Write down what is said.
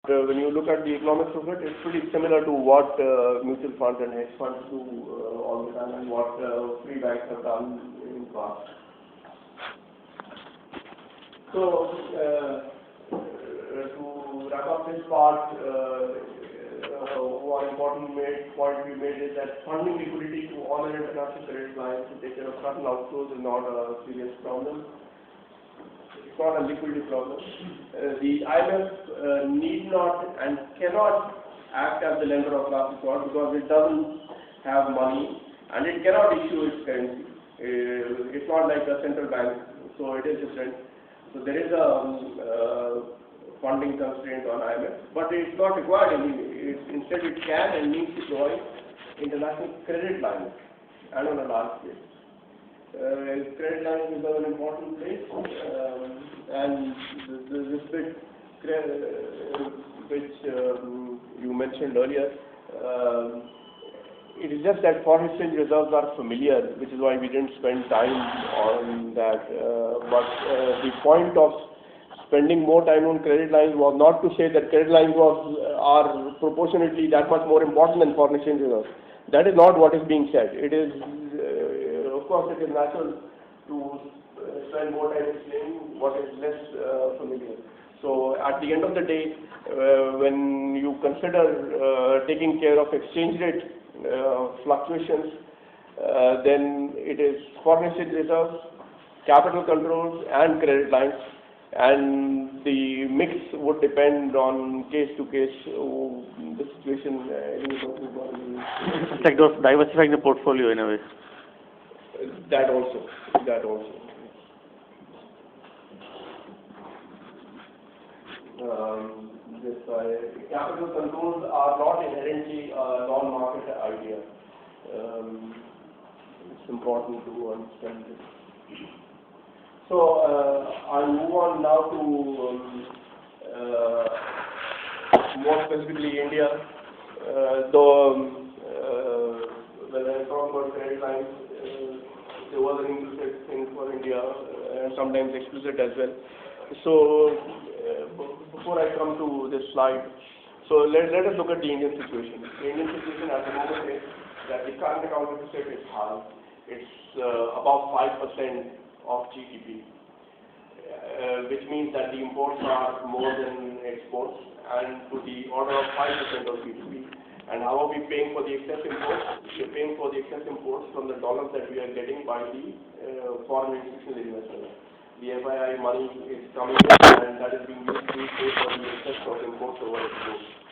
When you look at the economics of it, it's pretty similar to what mutual funds and hedge funds do all the time, and what free banks have done in the past. So, to wrap up this part, one important point we made is that funding liquidity to all our international credit lines to take care of certain outflows is not a serious problem. It's not a liquidity problem. The IMF need not and cannot act as the lender of last resort because it doesn't have money and it cannot issue its currency. It's not like a central bank, so it is different. So there is a funding constraint on IMF, but it's not required. Instead, it can and needs to provide international credit lines and on a large scale. Credit lines is an important place, and this bit which you mentioned earlier, it is just that foreign exchange reserves are familiar, which is why we didn't spend time on that. But the point of spending more time on credit lines was not to say that credit lines are proportionately that much more important than foreign exchange reserves. That is not what is being said. It is, of course, it is natural to spend more time explaining what is less familiar. So, at the end of the day, when you consider taking care of exchange rate fluctuations, then it is foreign exchange reserves, capital controls, and credit lines. And the mix would depend on case to case, the situation. It's like diversifying the portfolio in a way. That also. Capital controls are not inherently a non-market idea. It's important to understand this. So, I'll move on now to more specifically India. When I talk about credit lines, there was an implicit thing for India and sometimes explicit as well. So, before I come to this slide, so let us look at the Indian situation. The Indian situation at the moment is that the current account deficit is high. It's about 5% of GDP, which means that the imports are more than exports and to the order of 5% of GDP. And how are we paying for the excess imports? We're paying for the excess imports from the dollars that we are getting by the foreign institutional investors. The FII money is coming in and that is being used to pay for the excess of imports over exports.